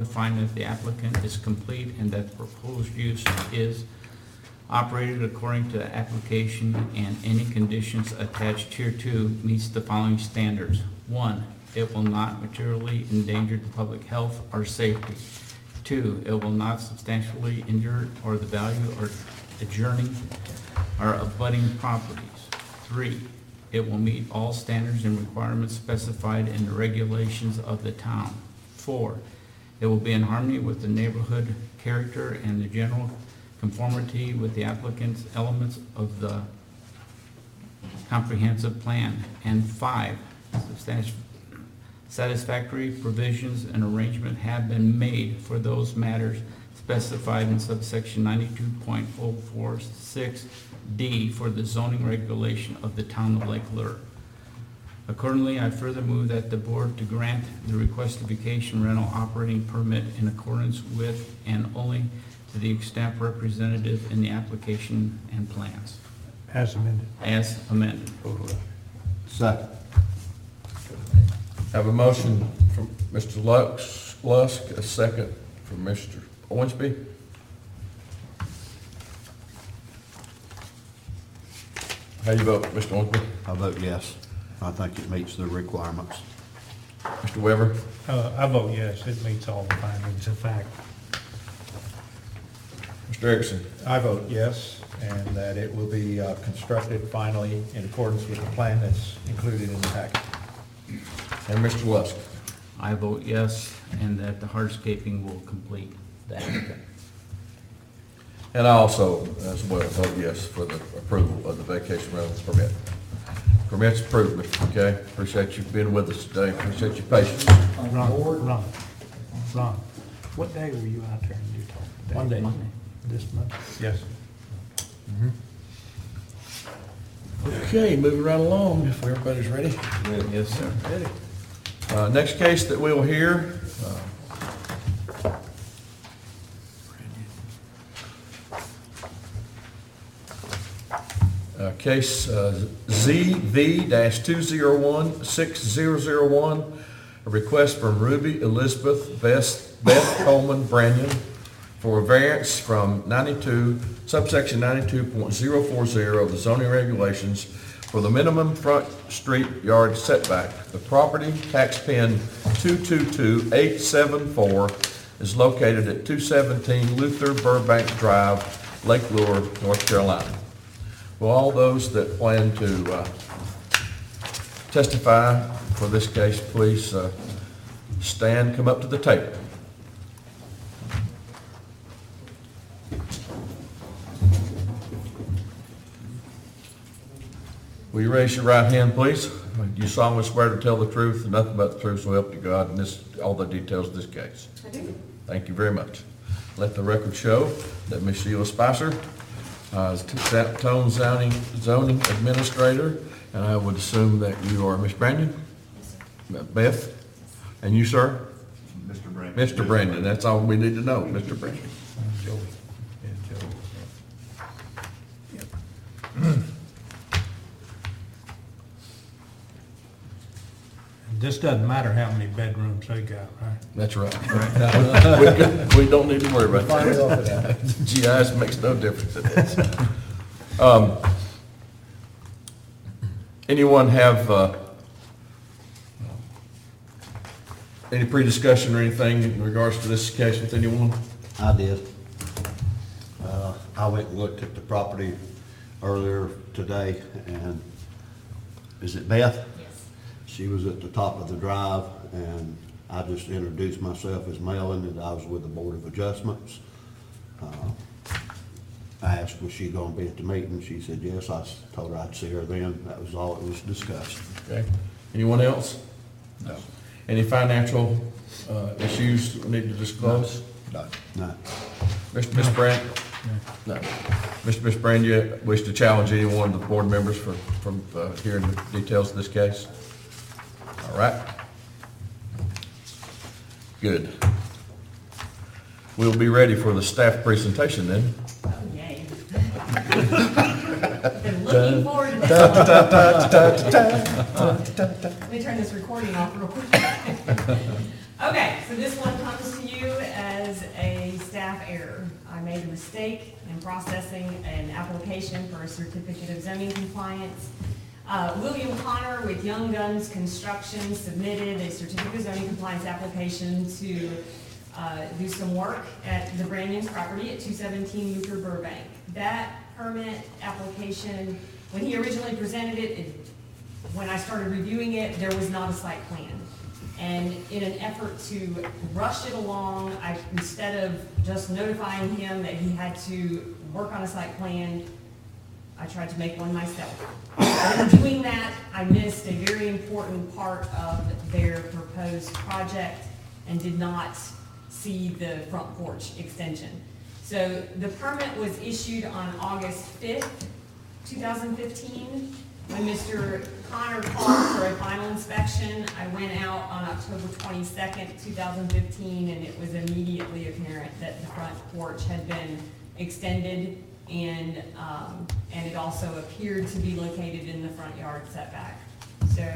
to find that the applicant is complete and that the proposed use is operated according to the application and any conditions attached hereto meets the following standards. 1, it will not materially endanger the public health or safety. 2, it will not substantially injure or the value or adjoining or abutting properties. 3, it will meet all standards and requirements specified in the regulations of the town. 4, it will be in harmony with the neighborhood character and the general conformity with the applicant's elements of the comprehensive plan. And 5, satisfactory provisions and arrangement have been made for those matters specified in subsection 92.046D for the zoning regulation of the town of Lake Lure. Accordingly, I further move that the board to grant the requested vacation rental operating permit in accordance with and only to the extent representative in the application and plans. As amended. As amended. Second. Have a motion from Mr. Lusk, a second from Mr. Owensby. How do you vote, Mr. Owensby? I vote yes. I think it meets the requirements. Mr. Weber? I vote yes, it meets all the findings of fact. Mr. Erickson? I vote yes, and that it will be constructed finally in accordance with the plan that's included in the package. And Mr. Lusk? I vote yes, and that the hardscaping will complete that. And I also, as well, vote yes for the approval of the vacation rental permit. Permit's approved, Mr. McKay. Appreciate you being with us today. Appreciate your patience. Ron, what day were you out there in Utah? Monday. This month? Yes. Okay, moving right along, if everybody's ready. Yes, sir. Next case that we'll hear, case ZV-201-6001, a request from Ruby Elizabeth Beth Coleman Branyan for a variance from subsection 92.040 of the zoning regulations for the minimum front street yard setback. The property, tax pin 222874, is located at 217 Luther Burbank Drive, Lake Lure, North Carolina. Will all those that plan to testify for this case, please stand, come up to the table. Will you raise your right hand, please? Do you solemnly swear to tell the truth and nothing but the truth, so help you God, and all the details of this case? I do. Thank you very much. Let the record show that Ms. Sheila Spicer is Tone zoning administrator, and I would assume that you are Ms. Brandon? Yes, sir. Beth? And you, sir? Mr. Brandon. Mr. Brandon, that's all we need to know, Mr. Brandon. Joey. Yeah, Joey. This doesn't matter how many bedrooms they got, right? That's right. We don't need to worry about Find that. off of that. GIS makes no difference in this. Anyone have any pre-discussion or anything in regards to this case with anyone? I did. I went and looked at the property earlier today, and is it Beth? Yes. She was at the top of the drive, and I just introduced myself as Melvin, and I was with the Board of Adjustments. I asked, was she gonna be at the meeting? She said yes. I told her I'd see her then. That was all that was discussed. Okay. Anyone else? No. Any financial issues we need to disclose? No. No. Miss Brand? No. Miss Brand, you wish to challenge any one of the board members from hearing the details of this case? All right. Good. We'll be ready for the staff presentation then. Oh, yay. Been looking forward to this. Let me turn this recording off real quick. Okay, so this one comes to you error. I made a mistake in processing an application for a certificate of zoning compliance. William Connor with Young Guns Construction submitted a certificate of zoning compliance application to do some work at the Brannion's property at 217 Luther Burbank. That permit application, when he originally presented it, when I started reviewing it, there was not a site plan. And in an effort to rush it along, instead of just notifying him that he had to work on a site plan, I tried to make one myself. And in doing that, I missed a very important part of their proposed project and did not see the front porch extension. So the permit was issued on August 5th, 2015. When Mr. Connor called for a final inspection, I went out on October 22nd, 2015, and it was immediately apparent that the front porch had been extended, and it also appeared to be located in the front yard setback. So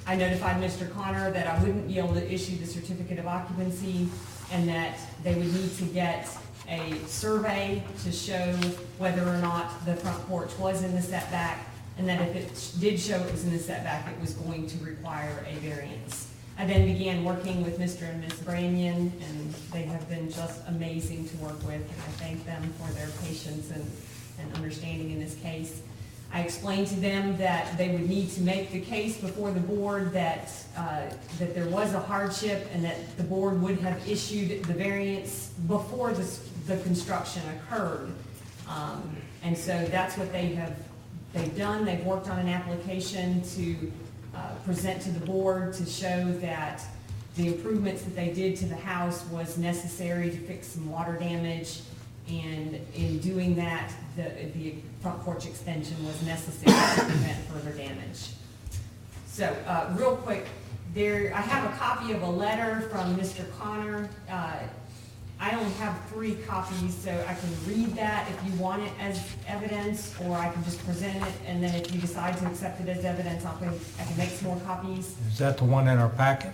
I notified Mr. Connor that I wouldn't be able to issue the certificate of occupancy, and that they would need to get a survey to show whether or not the front porch was in the setback, and that if it did show it was in the setback, it was going to require a variance. I then began working with Mr. and Ms. Brannion, and they have been just amazing to work with, and I thank them for their patience and understanding in this case. I explained to them that they would need to make the case before the board that there was a hardship, and that the board would have issued the variance before the construction occurred. And so that's what they've done. They've worked on an application to present to the board to show that the improvements that they did to the house was necessary to fix some water damage, and in doing that, the front porch extension was necessary to prevent further damage. So, real quick, I have a copy of a letter from Mr. Connor. I only have 3 copies, so I can read that if you want it as evidence, or I can just present it, and then if you decide to accept it as evidence, I can make some more copies. Is that the one in our packet?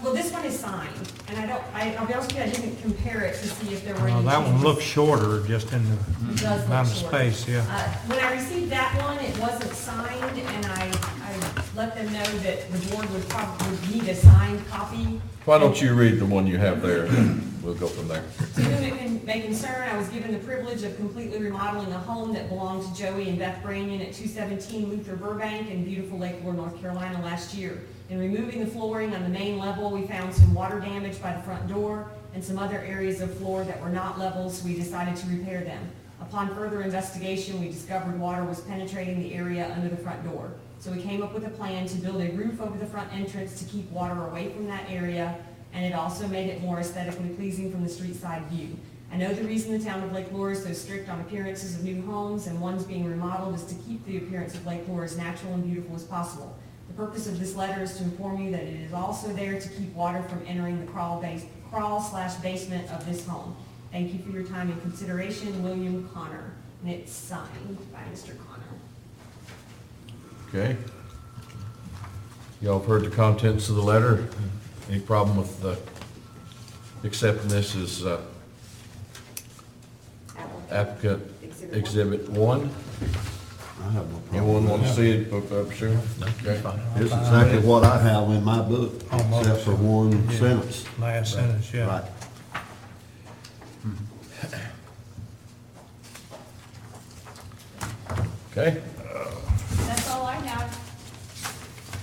Well, this one is signed, and I'll be honest with you, I didn't compare it to see if there were any Well, that one changes. looks shorter, just in It the does amount look of short. space, yeah. When I received that one, it wasn't signed, and I let them know that the board would probably need a signed copy. Why don't you read the one you have there, and we'll go from there. To whom it may concern, I was given the privilege of completely remodeling a home that belonged to Joey and Beth Brannion at 217 Luther Burbank in beautiful Lake Lure, North Carolina last year. In removing the flooring on the main level, we found some water damage by the front door and some other areas of floor that were not level, so we decided to repair them. Upon further investigation, we discovered water was penetrating the area under the front door. So we came up with a plan to build a roof over the front entrance to keep water away from that area, and it also made it more aesthetically pleasing from the street side view. I know the reason the town of Lake Lure is so strict on appearances of new homes and ones being remodeled is to keep the appearance of Lake Lure as natural and beautiful as possible. The purpose of this letter is to inform you that it is also there to keep water from entering the crawl/basement of this home. Thank you for your time and consideration, William Connor. And it's signed by Mr. Connor. Okay. Y'all have heard the contents of the letter. Any problem with accepting this as applicant Exhibit 1? I have no problem. Anyone want to see it, sure? Okay. It's exactly what I have in my book, Almost. except for one Yeah. sentence. Last sentence, yeah. Right. Okay. That's all I have.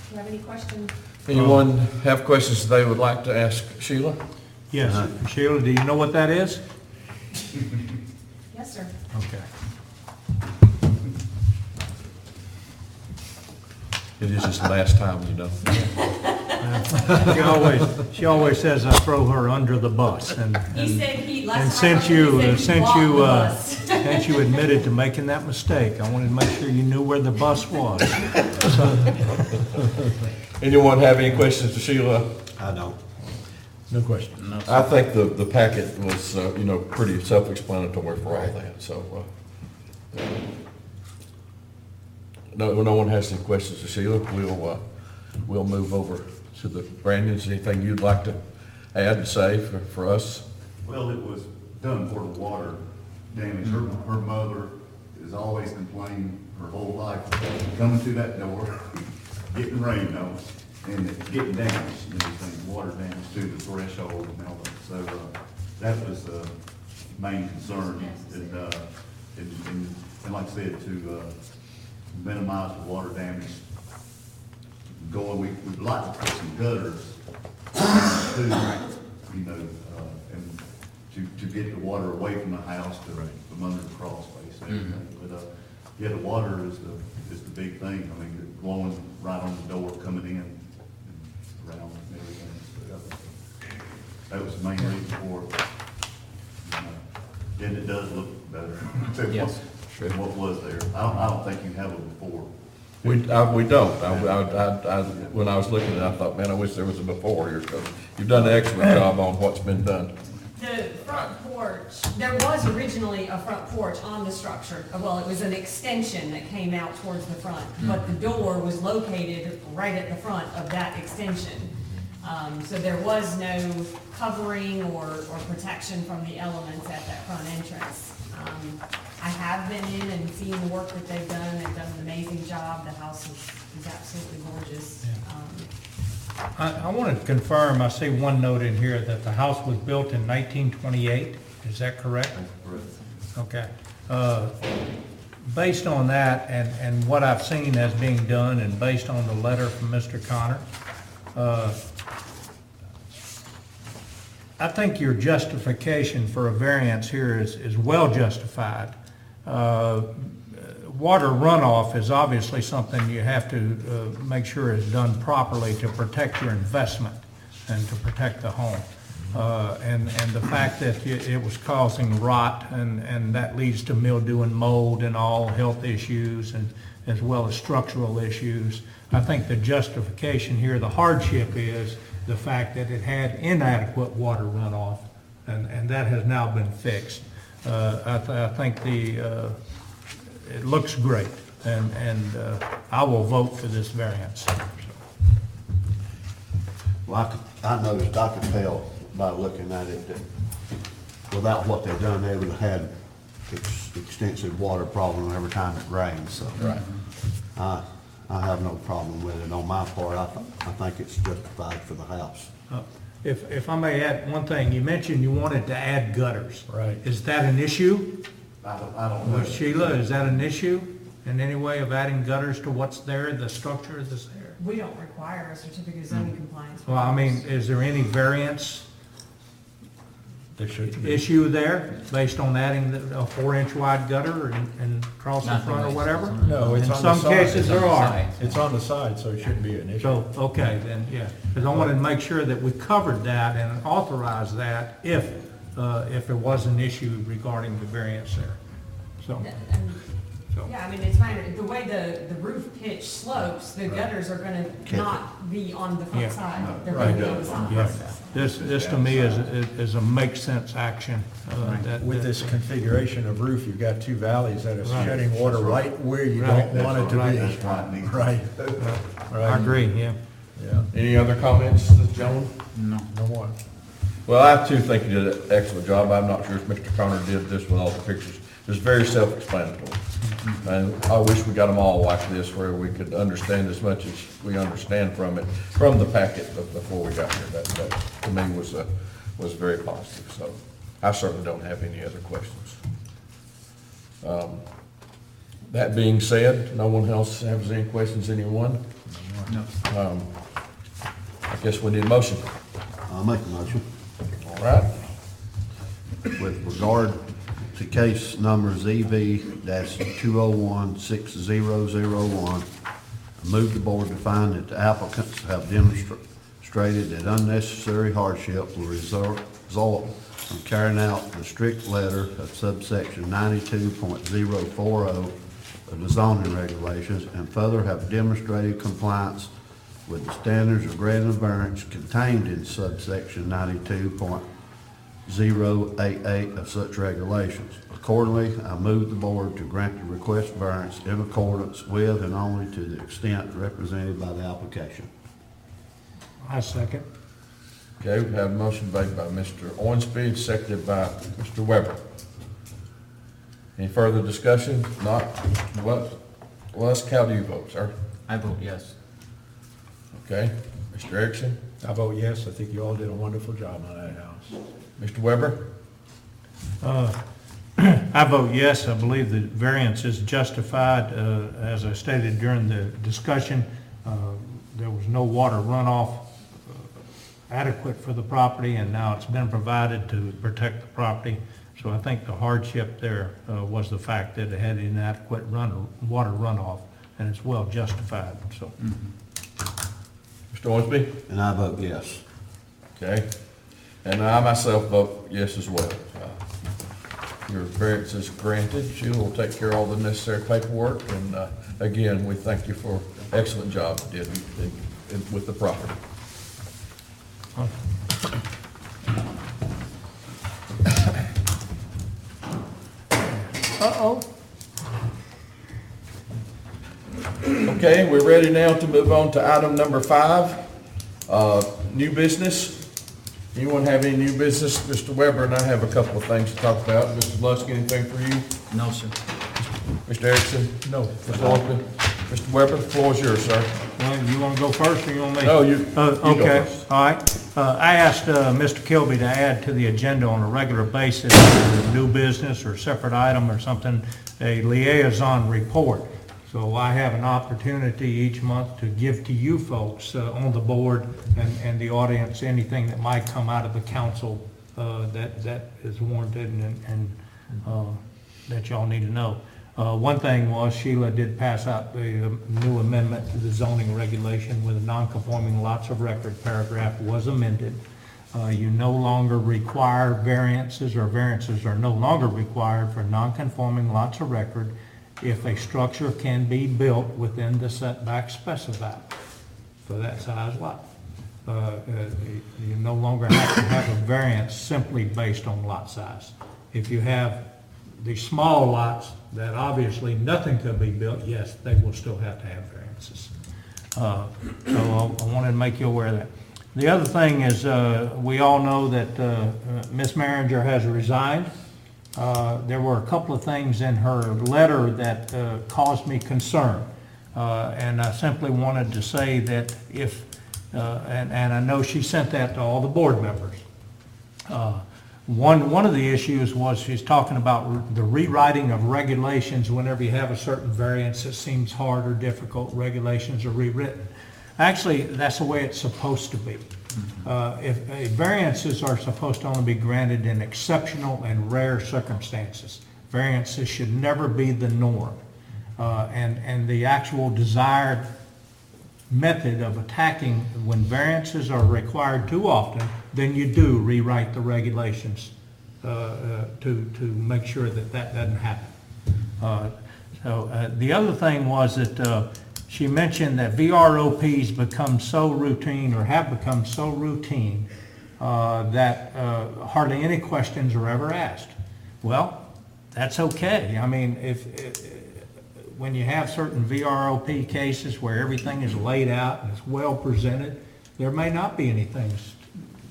Do you have any questions? Anyone have questions they would like to ask Sheila? Yes, Sheila, do you know what that is? Yes, sir. Okay. It is his last time, you know. She always says I throw her under the bus, and He said and last time. since you Since since you admitted to making that mistake, I wanted to make sure you knew where the bus was. Anyone have any questions to Sheila? I don't. No question. No, I think the packet was, pretty self-explanatory for all that, so. No one has any questions to Sheila. We'll move over to the Brandons. Anything you'd like to add and say for us? Well, it was done for the water damage. Her mother has always complained her whole life, coming through that door, getting rained on, and getting damaged, and everything, water damage to the threshold and all that. So, that was the main concern, and like I said, to minimize the water damage going, we'd like to put some gutters too, you know, and to get the water away from the house to, from under the crawl space and everything. But, yeah, the water is the big thing. I mean, it's blowing right on the door coming in and around and everything. So that was the main reason for it. And it does look better than Yes. what was there. I don't think you have it before. We don't. When I was looking at it, I thought, man, I wish there was a before here, because you've done an excellent job on what's been done. The front porch, there was originally a front porch on the structure. Well, it was an extension that came out towards the front, but the door was located right at the front of that extension. So there was no covering or protection from the elements at that front entrance. I have been in and seen the work that they've done. They've done an amazing job. The house is absolutely gorgeous. I wanted to confirm, I see one note in here that the house was built in 1928. Is that correct? Okay. Based on that and what I've seen as being done, and based on the letter from Mr. Connor, I think your justification for a variance here is well justified. Water runoff is obviously something you have to make sure is done properly to protect your investment and to protect the home. And the fact that it was causing rot and that leads to mildew and mold and all health issues, and as well as structural issues. I think the justification here, the hardship is the fact that it had inadequate water runoff, and that has now been fixed. I think it looks great, and I will vote for this variance. Well, I noticed, I could tell by looking at it that without what they've done, they would have had extensive water problem every time it rains, so. Right. I have no problem with it on my part. I think it's justified for the house. If I may add one thing, you mentioned you wanted to add gutters. Right. Is that an issue? I don't know. Sheila, is that an issue in any way of adding gutters to what's there, the structure that's there? We don't require a certificate of zoning compliance. Well, I mean, is there any variance There should be. issue there based on adding a 4-inch wide gutter and across the front or whatever? No, it's In on the some side. cases there are. It's on the side, so it shouldn't be an issue. So, okay, then, yeah, because I wanted to make sure that we covered that and authorized that if there was an issue regarding the variance there. So, Yeah, I mean, it's fine, the way the roof pitch slopes, the gutters are gonna not be on the Yeah. front side. They're Right. gonna be on the side. yeah, this to me is a make sense action. With this configuration of roof, you've got two valleys that are Right. shedding water right where you Right. don't want it to Right. be. That's why it needs. Right. I agree, yeah. Yeah, Any other comments, gentlemen? No. no more. Well, I too think you did an excellent job. I'm not sure if Mr. Connor did this with all the pictures. It's very self-explanatory. And I wish we got them all like this, where we could understand as much as we understand from it, from the packet before we got here. That to me was very positive. So I certainly don't have any other questions. That being said, no one else has any questions, anyone? No. I guess we need a motion. I'll make a motion. All right. With regard to case number ZB-2016001, I move the board to find that the applicants have demonstrated that unnecessary hardship will result from carrying out the strict letter of subsection 92.040 of the zoning regulations, and further have demonstrated compliance with the standards of granting variance contained in subsection 92.088 of such regulations. Accordingly, I move the board to grant the request variance in accordance with and only to the extent represented by the application. I second. Okay, we have a motion made by Mr. Ornsby, seconded by Mr. Weber. Any further discussion? Not, Wes, how do you vote, sir? I vote yes. Okay, Mr. Erickson, I vote yes, I think you all did a wonderful job on that house. Mr. Weber? I vote yes. I believe the variance is justified. As I stated during the discussion, there was no water runoff adequate for the property, and now it's been provided to protect the property. So I think the hardship there was the fact that it had inadequate water runoff, and it's well justified, so. Mr. Ornsby? And I vote yes. Okay, and I myself vote yes as well. Your variance is granted. Sheila will take care of all the necessary paperwork, and again, we thank you for excellent job you did with the property. Uh-oh. Okay, we're ready now to move on to item number 5, new business. Anyone have any new business? Mr. Weber and I have a couple of things to talk about. Mr. Lusk, anything for you? No, sir. Mr. Erickson? No. Mr. Ornsby? Mr. Weber, the floor is yours, sir. Well, you want to go first, or you want me? No, you go Okay, first. all right. I asked Mr. Kilby to add to the agenda on a regular basis, new business or separate item or something, a liaison report. So I have an opportunity each month to give to you folks on the board and the audience, anything that might come out of the council that is warranted and that y'all need to know. One thing was Sheila did pass out the new amendment to the zoning regulation with a non-conforming lots of record paragraph was amended. You no longer require variances, or variances are no longer required for non-conforming lots of record if a structure can be built within the setback specified for that size lot. You no longer have to have a variance simply based on lot size. If you have the small lots that obviously nothing could be built, yes, they will still have to have variances. So I wanted to make you aware of that. The other thing is, we all know that Ms. Maringer has resigned. There were a couple of things in her letter that caused me concern. And I simply wanted to say that if, and I know she sent that to all the board members. One of the issues was she's talking about the rewriting of regulations. Whenever you have a certain variance that seems hard or difficult, regulations are rewritten. Actually, that's the way it's supposed to be. If variances are supposed to only be granted in exceptional and rare circumstances. Variances should never be the norm. And the actual desired method of attacking, when variances are required too often, then you do rewrite the regulations to make sure that that doesn't happen. The other thing was that she mentioned that VROPs become so routine, or have become so routine, that hardly any questions are ever asked. Well, that's okay. I mean, when you have certain VROP cases where everything is laid out and it's well presented, there may not be anything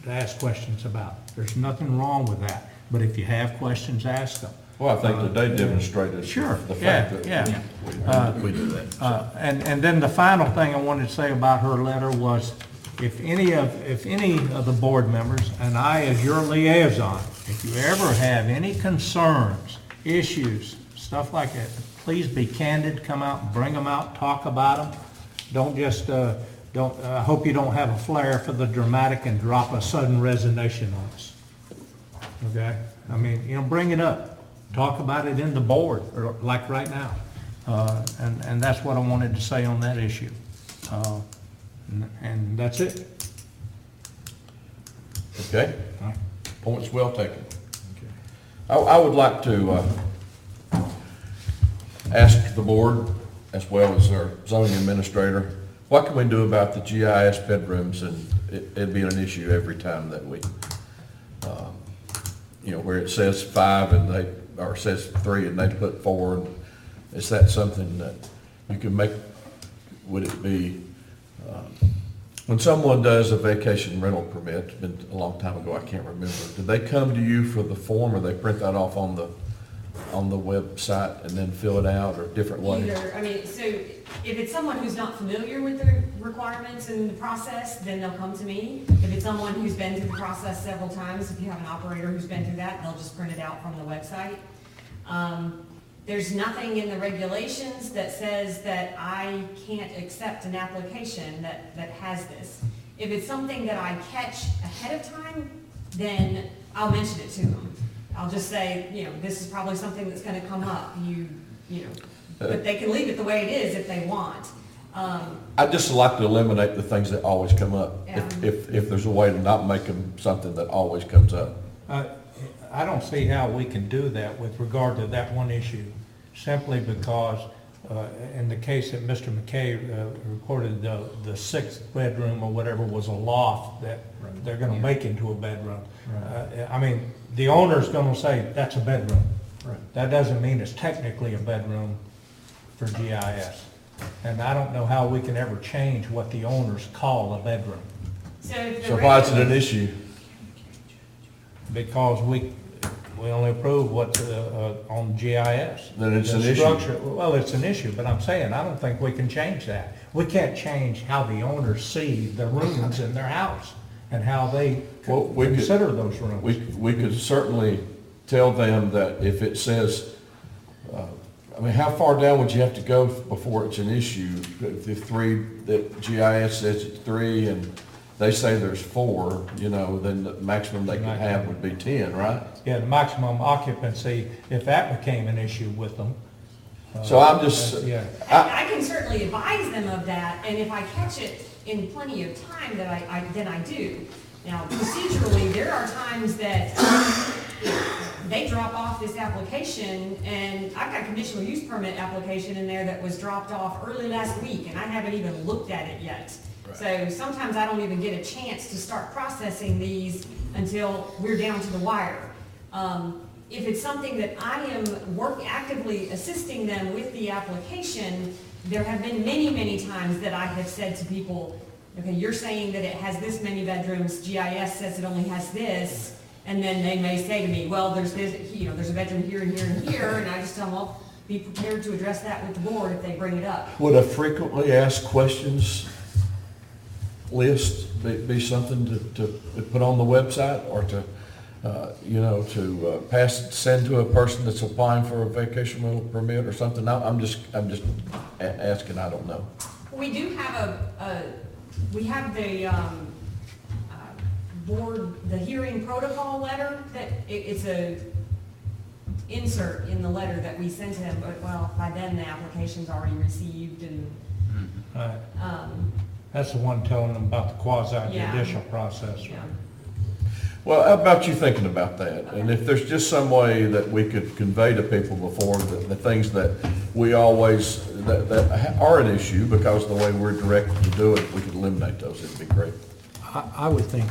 to ask questions about. There's nothing wrong with that. But if you have questions, ask them. Well, I think today demonstrated Sure, the fact yeah. that we do that. And then the final thing I wanted to say about her letter was, if any of the board members, and I as your liaison, if you ever have any concerns, issues, stuff like that, please be candid, come out, bring them out, talk about them. Don't just, I hope you don't have a flair for the dramatic and drop a sudden resignation on us. Okay? I mean, bring it up. Talk about it in the board, or like right now. And that's what I wanted to say on that issue. And that's it. Okay, points well taken. I would like to ask the board, as well as our zoning administrator, what can we do about the GIS bedrooms? And it'd be an issue every time that we, where it says 5 and or says 3 and they put 4. And is that something that you can make? Would it be When someone does a vacation rental permit, it's been a long time ago, I can't remember, do they come to you for the form, or they print that off on the website and then fill it out, or different ways? Either, I mean, so if it's someone who's not familiar with the requirements and the process, then they'll come to me. If it's someone who's been through the process several times, if you have an operator who's been through that, they'll just print it out from the website. There's nothing in the regulations that says that I can't accept an application that has this. If it's something that I catch ahead of time, then I'll mention it to them. I'll just say, this is probably something that's gonna come up, but they can leave it the way it is if they want. I'd just like to eliminate the things that always come up, Yeah. if there's a way to not make them something that always comes up. I don't see how we can do that with regard to that one issue, simply because, in the case that Mr. McKay reported, the sixth bedroom or whatever was a loft that they're gonna make into a bedroom. I mean, the owner's gonna say, that's a bedroom. Right. That doesn't mean it's technically a bedroom for GIS. And I don't know how we can ever change what the owners call a bedroom, So if the So why is it an regulations- issue? because we only approve what's on GIS. Then it's The an issue. structure- Well, it's an issue, but I'm saying, I don't think we can change that. We can't change how the owners see the rooms in their house and how they Well, we could- consider those rooms. We could certainly tell them that if it says, how far down would you have to go before it's an issue? If the three, that GIS says it's 3 and they say there's 4, then the maximum they can have would be 10, right? Yeah, the maximum occupancy, if that became an issue with them. So I'm just, Yeah, I can certainly advise them of that, and if I catch it in plenty of time, then I do. Now, procedurally, there are times that they drop off this application, and I've got conditional use permit application in there that was dropped off early last week, and I haven't even looked at it yet. So sometimes I don't even get a chance to start processing these until we're down to the wire. If it's something that I am actively assisting them with the application, there have been many, many times that I have said to people, okay, you're saying that it has this many bedrooms, GIS says it only has this, and then they may say to me, well, there's this, there's a bedroom here and here and here, and I just tell them, well, be prepared to address that with the board if they bring it up. would a frequently asked questions list be something to put on the website, or to send to a person that's applying for a vacation rental permit or something? I'm just asking, I don't know. We do have we have the board, the hearing protocol letter that it's a insert in the letter that we sent him, but by then the application's already received and, that's the one telling them about the quasi judicial process. yeah. Well, how about you thinking about that? And if there's just some way that we could convey to people before the things that we always, that are an issue because of the way we're directed to do it, we could eliminate those, it'd be great. I would think,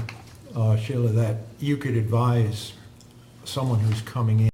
Sheila, that you could advise someone who's coming in